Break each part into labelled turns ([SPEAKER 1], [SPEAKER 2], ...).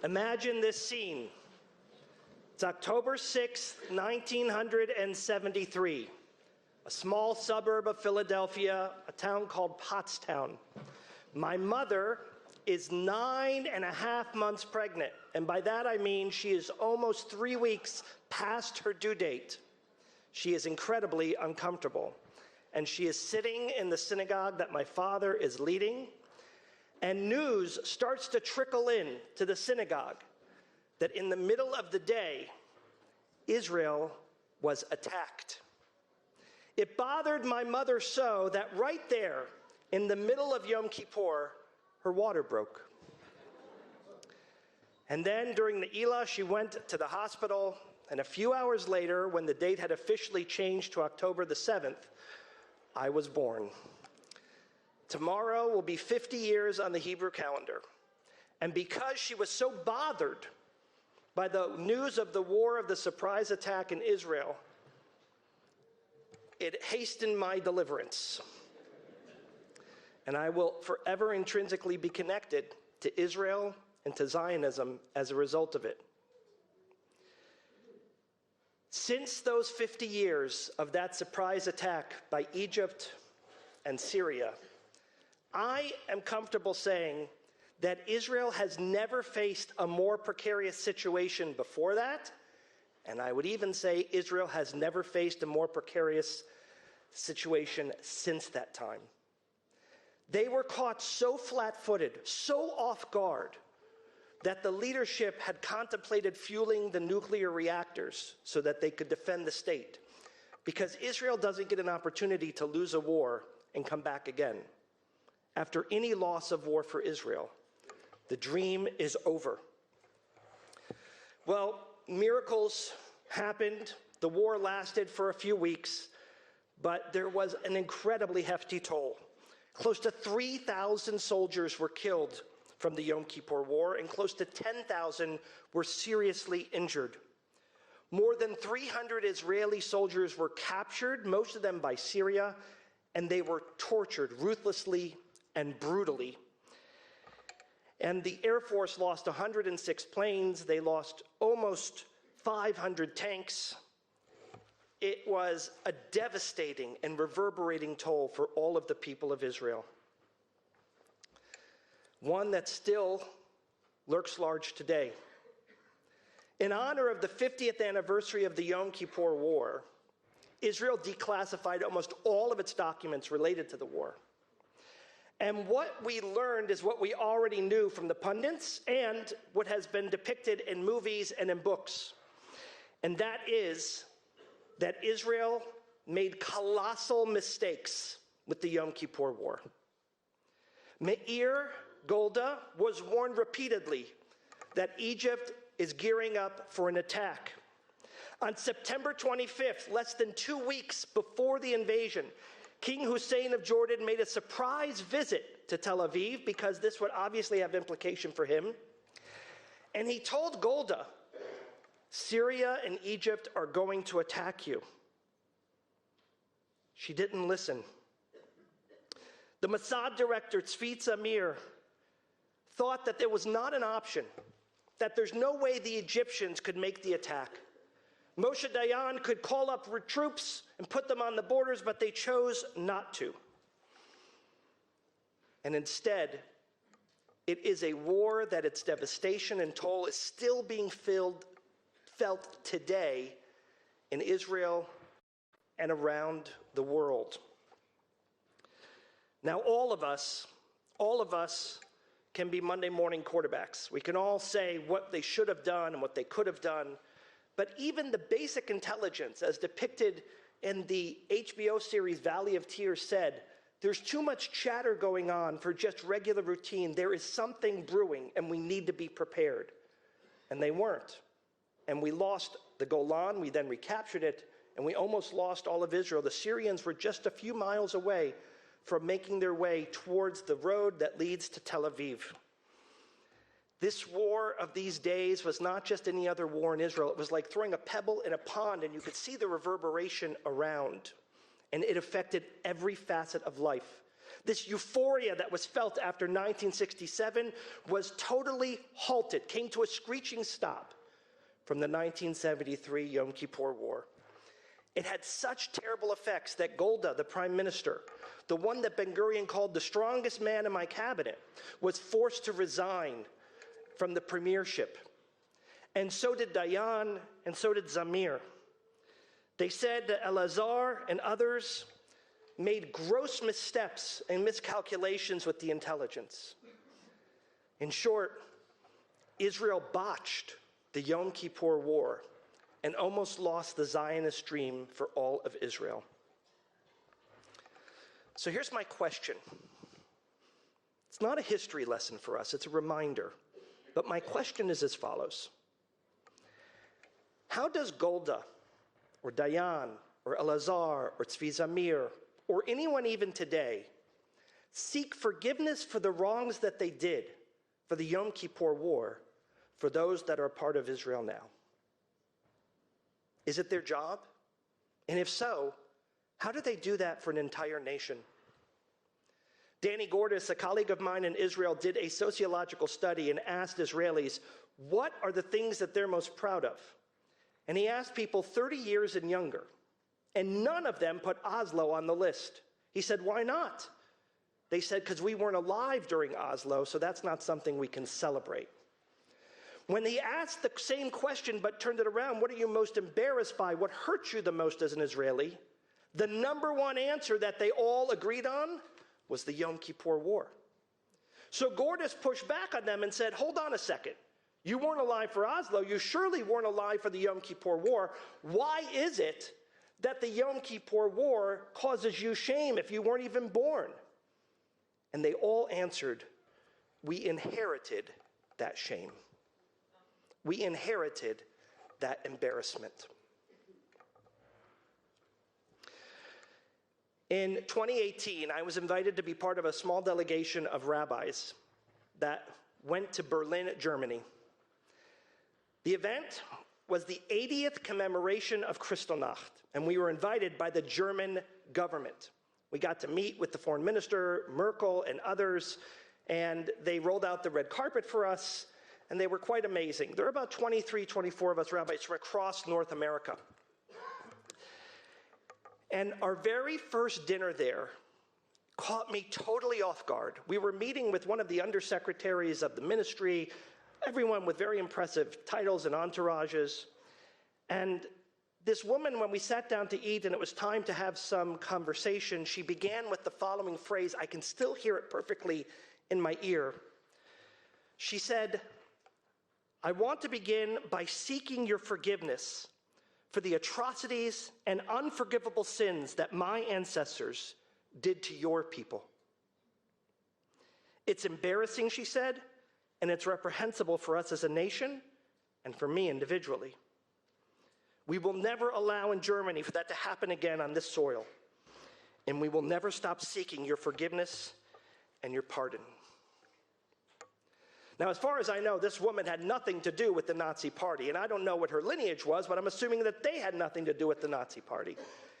[SPEAKER 1] Imagine this scene. It's October 6th, 1973. A small suburb of Philadelphia, a town called Pottstown. My mother is 9.5 months pregnant, and by that I mean she is almost 3 weeks past her due date. She is incredibly uncomfortable, and she is sitting in the synagogue that my father is leading, and news starts to trickle in to the synagogue that in the middle of the day, Israel was attacked. It bothered my mother so that right there, in the middle of Yom Kippur, her water broke. And then during the Elah, she went to the hospital, and a few hours later, when the date had officially changed to October the 7th, I was born. Tomorrow will be 50 years on the Hebrew calendar. And because she was so bothered by the news of the war of the surprise attack in Israel, it hastened my deliverance. And I will forever intrinsically be connected to Israel and to Zionism as a result of it. Since those 50 years of that surprise attack by Egypt and Syria, I am comfortable saying that Israel has never faced a more precarious situation before that, and I would even say Israel has never faced a more precarious situation since that time. They were caught so flat-footed, so off guard, that the leadership had contemplated fueling the nuclear reactors so that they could defend the state, because Israel doesn't get an opportunity to lose a war and come back again. After any loss of war for Israel, the dream is over. Well, miracles happened. The war lasted for a few weeks, but there was an incredibly hefty toll. Close to 3,000 soldiers were killed from the Yom Kippur War, and close to 10,000 were seriously injured. More than 300 Israeli soldiers were captured, most of them by Syria, and they were tortured ruthlessly and brutally. And the Air Force lost 106 planes. They lost almost 500 tanks. It was a devastating and reverberating toll for all of the people of Israel. One that still lurks large today. In honor of the 50th anniversary of the Yom Kippur War, Israel declassified almost all of its documents related to the war. And what we learned is what we already knew from the pundits and what has been depicted in movies and in books. And that is that Israel made colossal mistakes with the Yom Kippur War. Meir Golda was warned repeatedly that Egypt is gearing up for an attack. On September 25th, less than 2 weeks before the invasion, King Hussein of Jordan made a surprise visit to Tel Aviv, because this would obviously have implication for him. And he told Golda, Syria and Egypt are going to attack you. She didn't listen. The Mossad director, Tzvi Zamir, thought that there was not an option, that there's no way the Egyptians could make the attack. Moshe Dayan could call up troops and put them on the borders, but they chose not to. And instead, it is a war that its devastation and toll is still being felt today in Israel and around the world. Now, all of us can be Monday morning quarterbacks. We can all say what they should have done and what they could have done. But even the basic intelligence, as depicted in the HBO series Valley of Tears, said, there's too much chatter going on for just regular routine. There is something brewing, and we need to be prepared. And they weren't. And we lost the Golan. We then recaptured it, and we almost lost all of Israel. The Syrians were just a few miles away from making their way towards the road that leads to Tel Aviv. This war of these days was not just any other war in Israel. It was like throwing a pebble in a pond, and you could see the reverberation around. And it affected every facet of life. This euphoria that was felt after 1967 was totally halted, came to a screeching stop from the 1973 Yom Kippur War. It had such terrible effects that Golda, the prime minister, the one that Ben-Gurion called the strongest man in my cabinet, was forced to resign from the premiership. And so did Dayan, and so did Zamir. They said that Elazar and others made gross missteps and miscalculations with the intelligence. In short, Israel botched the Yom Kippur War and almost lost the Zionist dream for all of Israel. So here's my question. It's not a history lesson for us, it's a reminder. But my question is as follows. How does Golda, or Dayan, or Elazar, or Tzvi Zamir, or anyone even today, seek forgiveness for the wrongs that they did for the Yom Kippur War for those that are a part of Israel now? Is it their job? And if so, how do they do that for an entire nation? Danny Gordis, a colleague of mine in Israel, did a sociological study and asked Israelis, what are the things that they're most proud of? And he asked people 30 years and younger, and none of them put Oslo on the list. He said, why not? They said, because we weren't alive during Oslo, so that's not something we can celebrate. When he asked the same question but turned it around, what are you most embarrassed by? What hurts you the most as an Israeli? The number one answer that they all agreed on was the Yom Kippur War. So Gordis pushed back on them and said, hold on a second. You weren't alive for Oslo. You surely weren't alive for the Yom Kippur War. Why is it that the Yom Kippur War causes you shame if you weren't even born? And they all answered, we inherited that shame. We inherited that embarrassment. In 2018, I was invited to be part of a small delegation of rabbis that went to Berlin, Germany. The event was the 80th commemoration of Kristallnacht, and we were invited by the German government. We got to meet with the foreign minister, Merkel, and others, and they rolled out the red carpet for us, and they were quite amazing. There were about 23, 24 of us rabbis from across North America. And our very first dinner there caught me totally off guard. We were meeting with one of the undersecretaries of the ministry, everyone with very impressive titles and entourages. And this woman, when we sat down to eat and it was time to have some conversation, she began with the following phrase. I can still hear it perfectly in my ear. She said, I want to begin by seeking your forgiveness for the atrocities and unforgivable sins that my ancestors did to your people. It's embarrassing, she said, and it's reprehensible for us as a nation and for me individually. We will never allow in Germany for that to happen again on this soil, and we will never stop seeking your forgiveness and your pardon. Now, as far as I know, this woman had nothing to do with the Nazi Party, and I don't know what her lineage was, but I'm assuming that they had nothing to do with the Nazi Party.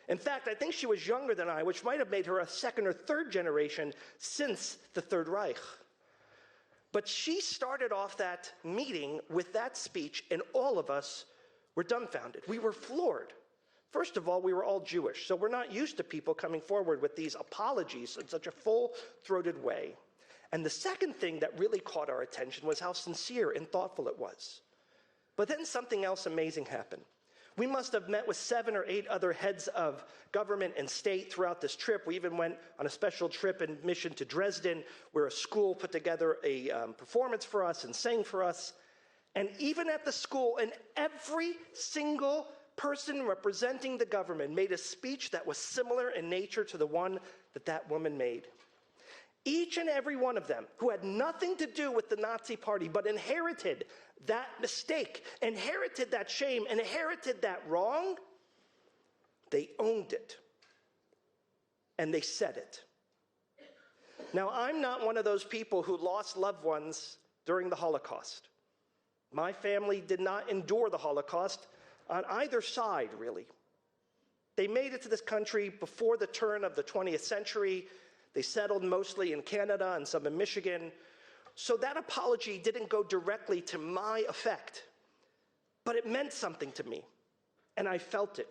[SPEAKER 1] In fact, I think she was younger than I, which might have made her a second or third generation since the Third Reich. But she started off that meeting with that speech, and all of us were dumbfounded. We were floored. First of all, we were all Jewish, so we're not used to people coming forward with these apologies in such a full-throated way. And the second thing that really caught our attention was how sincere and thoughtful it was. But then something else amazing happened. We must have met with 7 or 8 other heads of government and state throughout this trip. We even went on a special trip and mission to Dresden, where a school put together a performance for us and sang for us. And even at the school, and every single person representing the government made a speech that was similar in nature to the one that that woman made. Each and every one of them, who had nothing to do with the Nazi Party, but inherited that mistake, inherited that shame, inherited that wrong, they owned it. And they said it. Now, I'm not one of those people who lost loved ones during the Holocaust. My family did not endure the Holocaust on either side, really. They made it to this country before the turn of the 20th century. They settled mostly in Canada and some in Michigan. So that apology didn't go directly to my effect, but it meant something to me, and I felt it.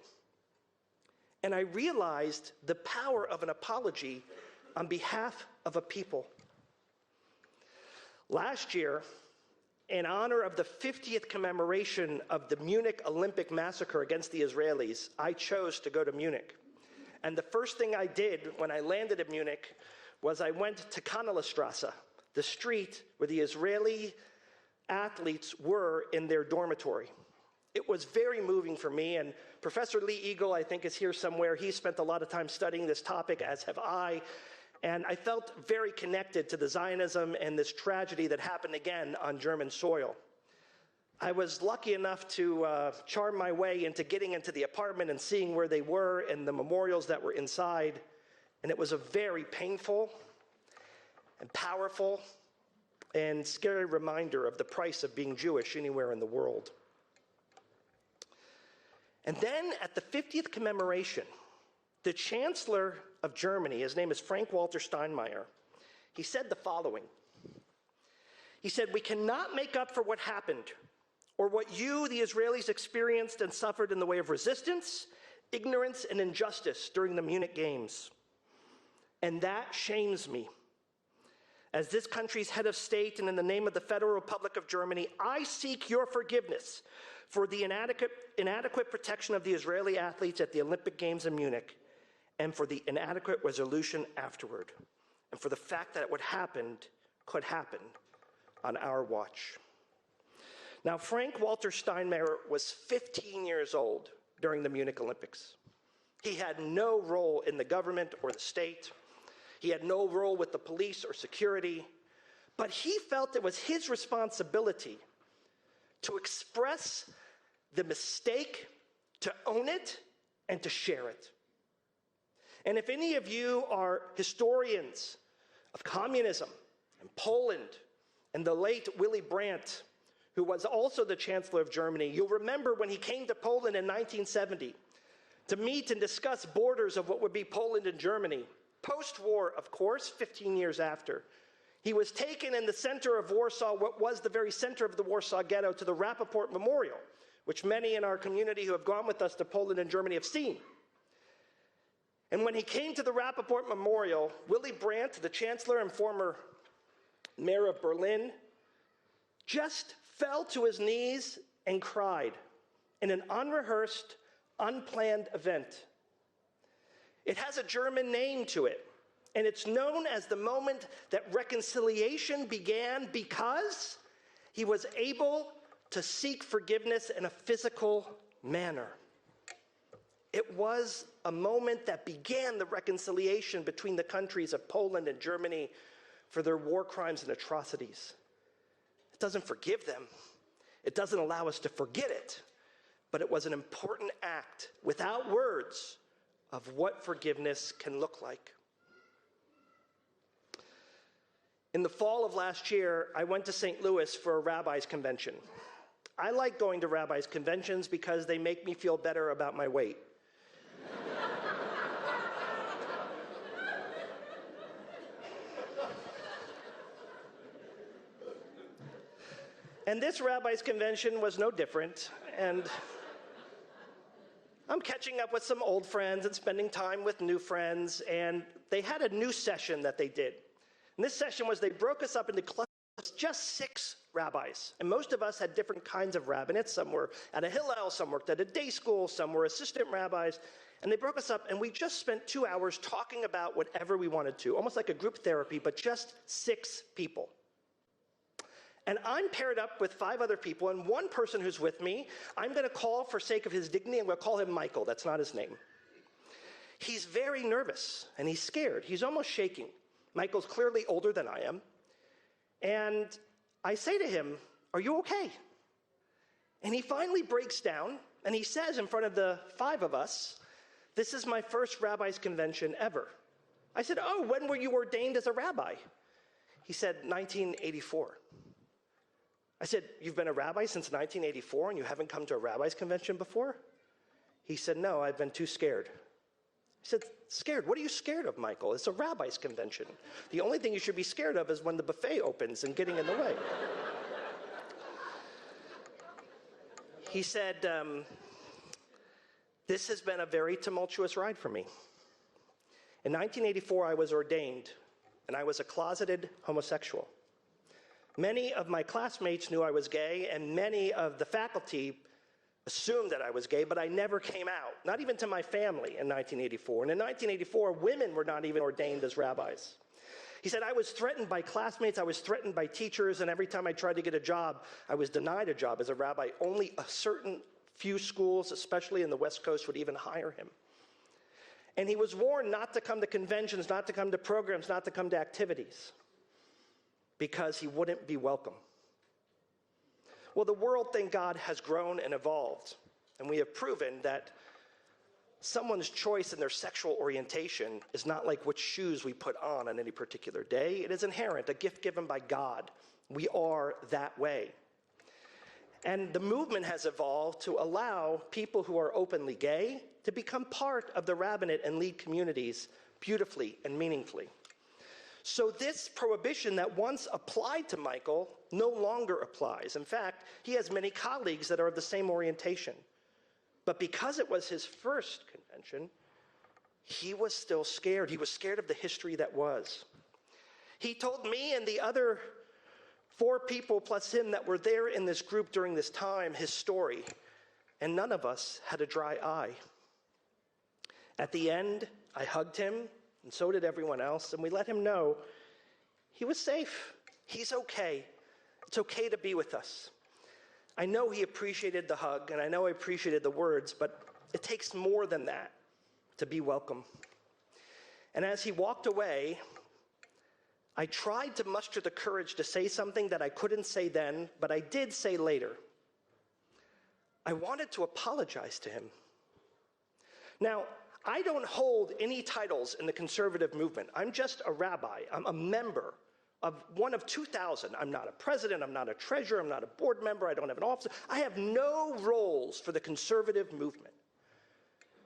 [SPEAKER 1] And I realized the power of an apology on behalf of a people. Last year, in honor of the 50th commemoration of the Munich Olympic massacre against the Israelis, I chose to go to Munich. And the first thing I did when I landed in Munich was I went to Kanalstrasse, the street where the Israeli athletes were in their dormitory. It was very moving for me, and Professor Lee Eagle, I think, is here somewhere. He spent a lot of time studying this topic, as have I, and I felt very connected to the Zionism and this tragedy that happened again on German soil. I was lucky enough to charm my way into getting into the apartment and seeing where they were and the memorials that were inside, and it was a very painful and powerful and scary reminder of the price of being Jewish anywhere in the world. And then at the 50th commemoration, the Chancellor of Germany, his name is Frank-Walter Steinmeier, he said the following. He said, "We cannot make up for what happened or what you, the Israelis, experienced and suffered in the way of resistance, ignorance, and injustice during the Munich Games. And that shames me. As this country's head of state and in the name of the Federal Republic of Germany, I seek your forgiveness for the inadequate protection of the Israeli athletes at the Olympic Games in Munich, and for the inadequate resolution afterward, and for the fact that what happened could happen on our watch." Now, Frank-Walter Steinmeier was 15 years old during the Munich Olympics. He had no role in the government or the state. He had no role with the police or security, but he felt it was his responsibility to express the mistake, to own it, and to share it. And if any of you are historians of communism and Poland and the late Willy Brandt, who was also the Chancellor of Germany, you'll remember when he came to Poland in 1970 to meet and discuss borders of what would be Poland and Germany. Post-war, of course, 15 years after, he was taken in the center of Warsaw, what was the very center of the Warsaw Ghetto, to the Rappaport Memorial, which many in our community who have gone with us to Poland and Germany have seen. And when he came to the Rappaport Memorial, Willy Brandt, the Chancellor and former mayor of Berlin, just fell to his knees and cried in an unrehearsed, unplanned event. It has a German name to it, and it's known as the moment that reconciliation began because he was able to seek forgiveness in a physical manner. It was a moment that began the reconciliation between the countries of Poland and Germany for their war crimes and atrocities. It doesn't forgive them. It doesn't allow us to forget it. But it was an important act, without words, of what forgiveness can look like. In the fall of last year, I went to St. Louis for a rabbis' convention. I like going to rabbis' conventions because they make me feel better about my weight. And this rabbis' convention was no different, and I'm catching up with some old friends and spending time with new friends, and they had a new session that they did. And this session was they broke us up into clusters, just 6 rabbis. And most of us had different kinds of rabbinates. Some were at a Hillel, some worked at a day school, some were assistant rabbis. And they broke us up, and we just spent 2 hours talking about whatever we wanted to, almost like a group therapy, but just 6 people. And I'm paired up with 5 other people, and one person who's with me, I'm going to call, for sake of his dignity, I'm going to call him Michael. That's not his name. He's very nervous, and he's scared. He's almost shaking. Michael's clearly older than I am. And I say to him, "Are you okay?" And he finally breaks down, and he says in front of the 5 of us, "This is my first rabbis' convention ever." I said, "Oh, when were you ordained as a rabbi?" He said, 1984. I said, "You've been a rabbi since 1984 and you haven't come to a rabbis' convention before?" He said, "No, I've been too scared." I He said, scared? What are you scared of, Michael? It's a rabbi's convention. The only thing you should be scared of is when the buffet opens and getting in the way. He said, this has been a very tumultuous ride for me. In 1984, I was ordained, and I was a closeted homosexual. Many of my classmates knew I was gay, and many of the faculty assumed that I was gay, but I never came out, not even to my family in 1984. And in 1984, women were not even ordained as rabbis. He said, I was threatened by classmates, I was threatened by teachers, and every time I tried to get a job, I was denied a job as a rabbi. Only a certain few schools, especially in the West Coast, would even hire him. And he was warned not to come to conventions, not to come to programs, not to come to activities, because he wouldn't be welcome. Well, the world, thank God, has grown and evolved, and we have proven that someone's choice in their sexual orientation is not like which shoes we put on any particular day. It is inherent, a gift given by God. We are that way. And the movement has evolved to allow people who are openly gay to become part of the rabbinate and lead communities beautifully and meaningfully. So this prohibition that once applied to Michael no longer applies. In fact, he has many colleagues that are of the same orientation. But because it was his first convention, he was still scared. He was scared of the history that was. He told me and the other 4 people plus him that were there in this group during this time his story, and none of us had a dry eye. At the end, I hugged him, and so did everyone else, and we let him know he was safe. He's okay. It's okay to be with us. I know he appreciated the hug, and I know he appreciated the words, but it takes more than that to be welcome. And as he walked away, I tried to muster the courage to say something that I couldn't say then, but I did say later. I wanted to apologize to him. Now, I don't hold any titles in the conservative movement. I'm just a rabbi. I'm a member of one of 2,000. I'm not a president. I'm not a treasurer. I'm not a board member. I don't have an office. I have no roles for the conservative movement.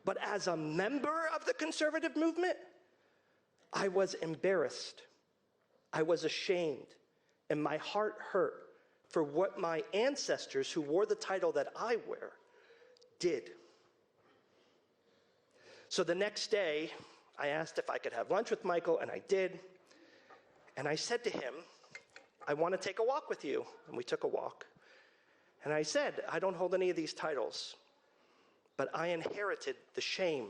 [SPEAKER 1] But as a member of the conservative movement, I was embarrassed. I was ashamed. And my heart hurt for what my ancestors, who wore the title that I wear, did. So the next day, I asked if I could have lunch with Michael, and I did. And I said to him, I want to take a walk with you. And we took a walk. And I said, I don't hold any of these titles, but I inherited the shame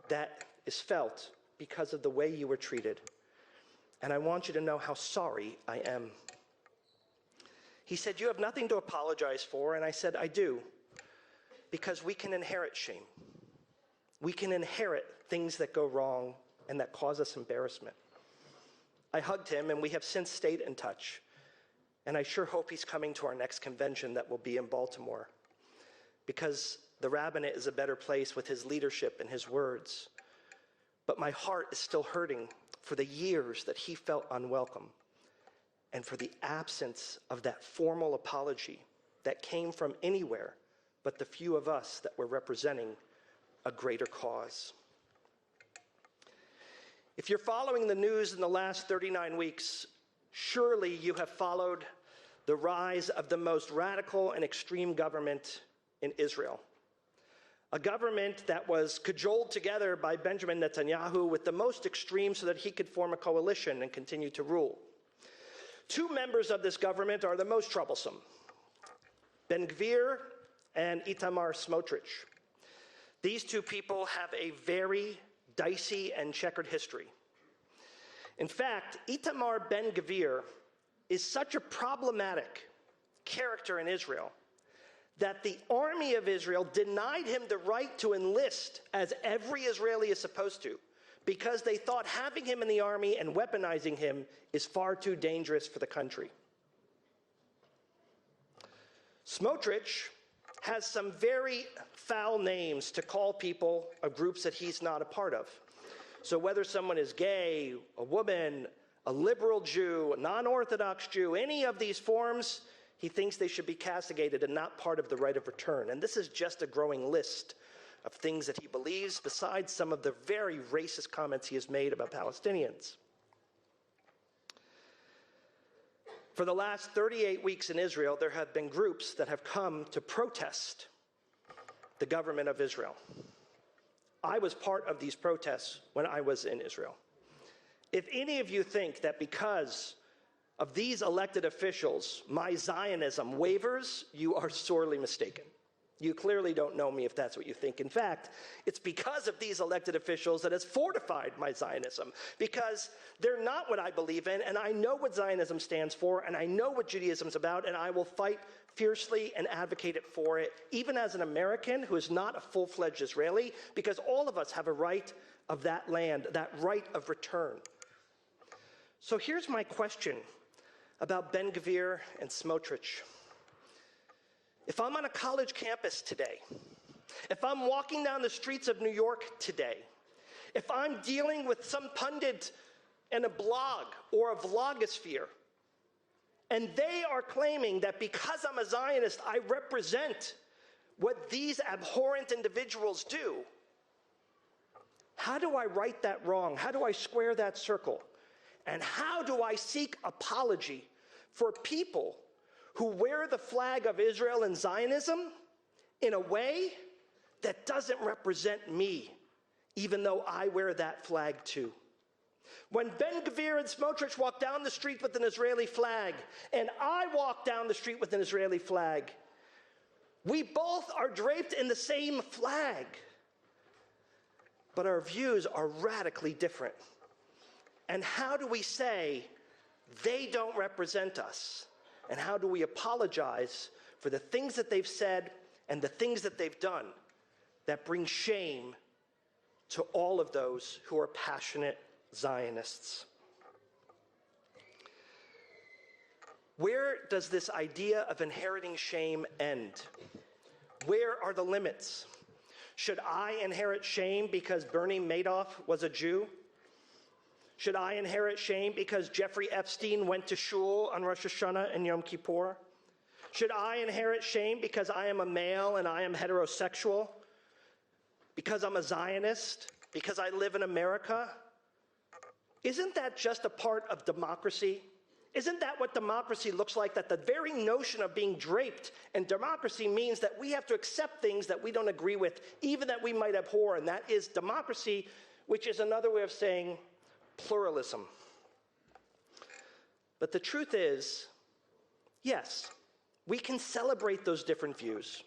[SPEAKER 1] that is felt because of the way you were treated. And I want you to know how sorry I am. He said, you have nothing to apologize for. And I said, I do, because we can inherit shame. We can inherit things that go wrong and that cause us embarrassment. I hugged him, and we have since stayed in touch. And I sure hope he's coming to our next convention that will be in Baltimore, because the rabbinate is a better place with his leadership and his words. But my heart is still hurting for the years that he felt unwelcome, and for the absence of that formal apology that came from anywhere but the few of us that were representing a greater cause. If you're following the news in the last 39 weeks, surely you have followed the rise of the most radical and extreme government in Israel. A government that was cajoled together by Benjamin Netanyahu with the most extreme so that he could form a coalition and continue to rule. 2 members of this government are the most troublesome: Ben-Gvir and Itamar Smotrich. These 2 people have a very dicey and checkered history. In fact, Itamar Ben-Gvir is such a problematic character in Israel that the army of Israel denied him the right to enlist, as every Israeli is supposed to, because they thought having him in the army and weaponizing him is far too dangerous for the country. Smotrich has some very foul names to call people of groups that he's not a part of. So whether someone is gay, a woman, a liberal Jew, a non-Orthodox Jew, any of these forms, he thinks they should be castigated and not part of the right of return. And this is just a growing list of things that he believes, besides some of the very racist comments he has made about Palestinians. For the last 38 weeks in Israel, there have been groups that have come to protest the government of Israel. I was part of these protests when I was in Israel. If any of you think that because of these elected officials, my Zionism wavers, you are sorely mistaken. You clearly don't know me if that's what you think. In fact, it's because of these elected officials that has fortified my Zionism, because they're not what I believe in, and I know what Zionism stands for, and I know what Judaism's about, and I will fight fiercely and advocate it for it, even as an American who is not a full-fledged Israeli, because all of us have a right of that land, that right of return. So here's my question about Ben Gvir and Smotrich. If I'm on a college campus today, if I'm walking down the streets of New York today, if I'm dealing with some pundit in a blog or a vlogosphere, and they are claiming that because I'm a Zionist, I represent what these abhorrent individuals do, how do I right that wrong? How do I square that circle? And how do I seek apology for people who wear the flag of Israel and Zionism in a way that doesn't represent me, even though I wear that flag too? When Ben Gvir and Smotrich walk down the street with an Israeli flag, and I walk down the street with an Israeli flag, we both are draped in the same flag, but our views are radically different. And how do we say they don't represent us? And how do we apologize for the things that they've said and the things that they've done that bring shame to all of those who are passionate Zionists? Where does this idea of inheriting shame end? Where are the limits? Should I inherit shame because Bernie Madoff was a Jew? Should I inherit shame because Jeffrey Epstein went to shul on Rosh Hashanah and Yom Kippur? Should I inherit shame because I am a male and I am heterosexual? Because I'm a Zionist? Because I live in America? Isn't that just a part of democracy? Isn't that what democracy looks like? That the very notion of being draped in democracy means that we have to accept things that we don't agree with, even that we might abhor, and that is democracy, which is another way of saying pluralism. But the truth is, yes, we can celebrate those different views.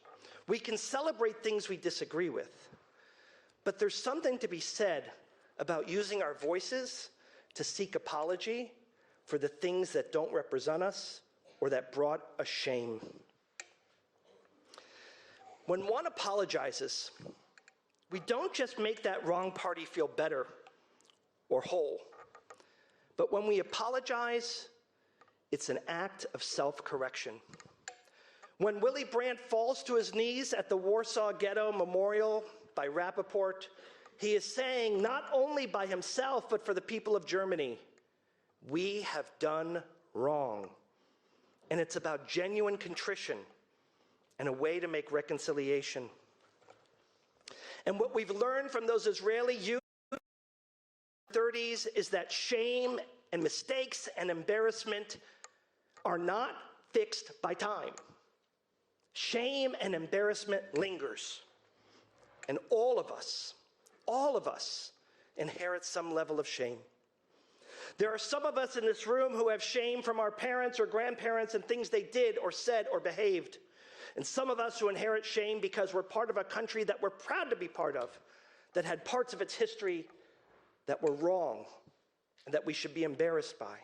[SPEAKER 1] We can celebrate things we disagree with. But there's something to be said about using our voices to seek apology for the things that don't represent us or that brought us shame. When one apologizes, we don't just make that wrong party feel better or whole. But when we apologize, it's an act of self-correction. When Willy Brandt falls to his knees at the Warsaw Ghetto Memorial by Rappaport, he is saying, not only by himself, but for the people of Germany, we have done wrong. And it's about genuine contrition and a way to make reconciliation. And what we've learned from those Israeli youth 30s is that shame and mistakes and embarrassment are not fixed by time. Shame and embarrassment lingers. And all of us inherit some level of shame. There are some of us in this room who have shame from our parents or grandparents and things they did or said or behaved. And some of us who inherit shame because we're part of a country that we're proud to be part of, that had parts of its history that were wrong and that we should be embarrassed by,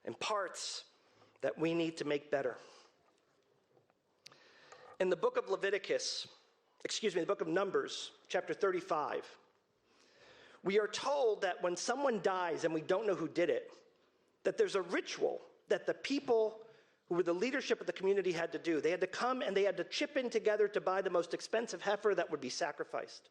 [SPEAKER 1] and parts that we need to make better. In the book of the book of Numbers, chapter 35, we are told that when someone dies and we don't know who did it, that there's a ritual that the people who were the leadership of the community had to do. They had to come and they had to chip in together to buy the most expensive heifer that would be sacrificed.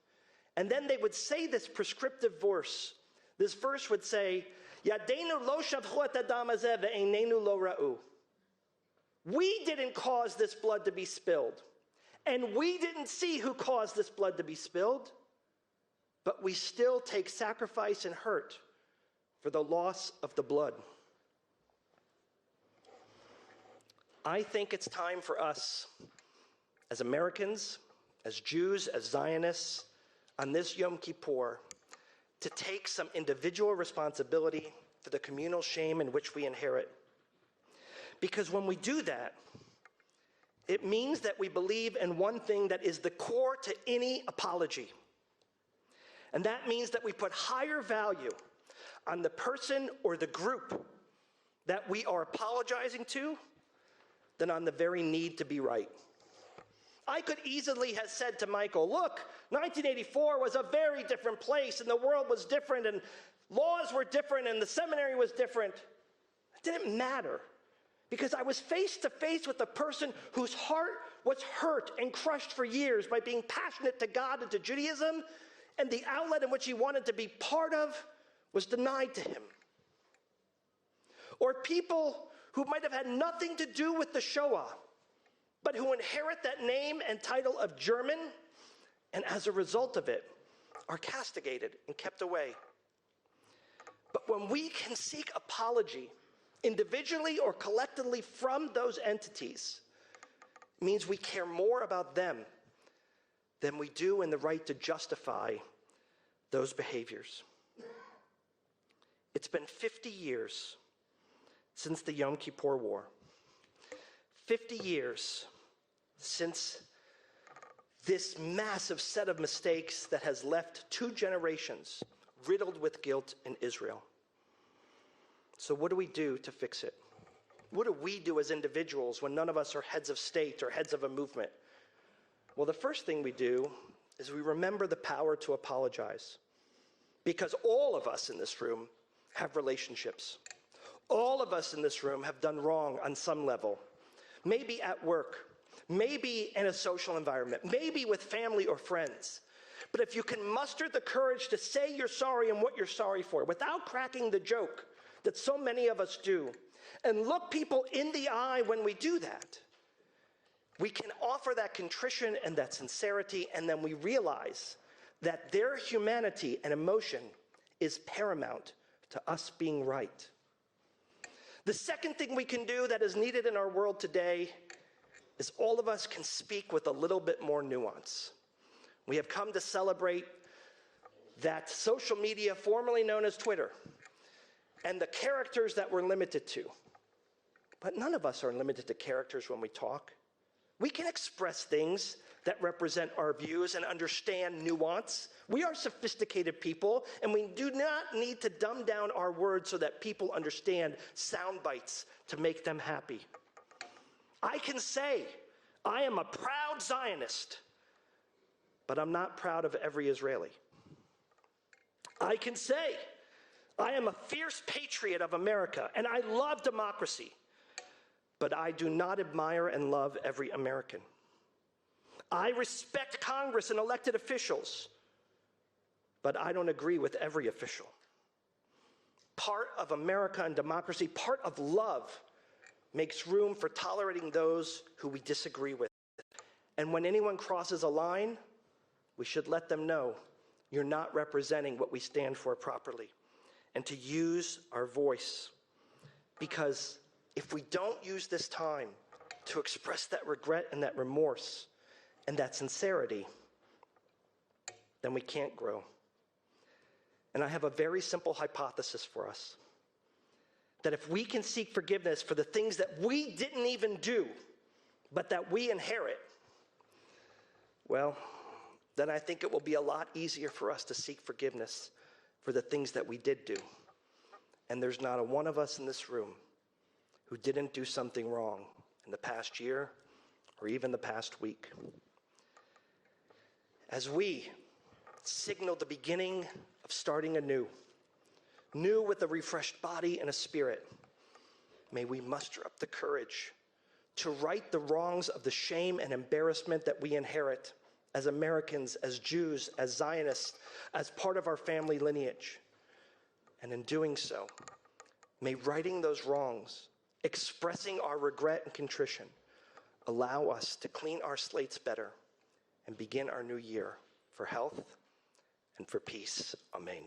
[SPEAKER 1] And then they would say this prescriptive verse. This verse would say, Yadeinu lo shavchu et hadam hazeh ve'einenu lo ra'u. We didn't cause this blood to be spilled, And we didn't see who caused this blood to be spilled, but we still take sacrifice and hurt for the loss of the blood. I think it's time for us, as Americans, as Jews, as Zionists, on this Yom Kippur, to take some individual responsibility for the communal shame in which we inherit. Because when we do that, it means that we believe in one thing that is the core to any apology. And that means that we put higher value on the person or the group that we are apologizing to than on the very need to be right. I could easily have said to Michael, look, 1984 was a very different place, and the world was different, and laws were different, and the seminary was different. It didn't matter, because I was face to face with a person whose heart was hurt and crushed for years by being passionate to God and to Judaism, and the outlet in which he wanted to be part of was denied to him. Or people who might have had nothing to do with the Shoah, but who inherit that name and title of German, and as a result of it, are castigated and kept away. But when we can seek apology, individually or collectively from those entities, it means we care more about them than we do in the right to justify those behaviors. It's been 50 years since the Yom Kippur War. 50 years since this massive set of mistakes that has left 2 generations riddled with guilt in Israel. So what do we do to fix it? What do we do as individuals when none of us are heads of state or heads of a movement? Well, the first thing we do is we remember the power to apologize. Because all of us in this room have relationships. All of us in this room have done wrong on some level. Maybe at work, maybe in a social environment, maybe with family or friends. But if you can muster the courage to say you're sorry and what you're sorry for, without cracking the joke that so many of us do, and look people in the eye when we do that, we can offer that contrition and that sincerity, and then we realize that their humanity and emotion is paramount to us being right. The second thing we can do that is needed in our world today is all of us can speak with a little bit more nuance. We have come to celebrate that social media, formerly known as Twitter, and the characters that we're limited to. But none of us are limited to characters when we talk. We can express things that represent our views and understand nuance. We are sophisticated people, and we do not need to dumb down our words so that people understand sound bites to make them happy. I can say, I am a proud Zionist, but I'm not proud of every Israeli. I can say, I am a fierce patriot of America, and I love democracy, but I do not admire and love every American. I respect Congress and elected officials, but I don't agree with every official. Part of America and democracy, part of love, makes room for tolerating those who we disagree with. And when anyone crosses a line, we should let them know you're not representing what we stand for properly, and to use our voice. Because if we don't use this time to express that regret and that remorse and that sincerity, then we can't grow. And I have a very simple hypothesis for us. That if we can seek forgiveness for the things that we didn't even do, but that we inherit, well, then I think it will be a lot easier for us to seek forgiveness for the things that we did do. And there's not a one of us in this room who didn't do something wrong in the past year or even the past week. As we signal the beginning of starting anew, new with a refreshed body and a spirit, may we muster up the courage to right the wrongs of the shame and embarrassment that we inherit as Americans, as Jews, as Zionists, as part of our family lineage. And in doing so, may righting those wrongs, expressing our regret and contrition, allow us to clean our slates better and begin our new year for health and for peace. Amen.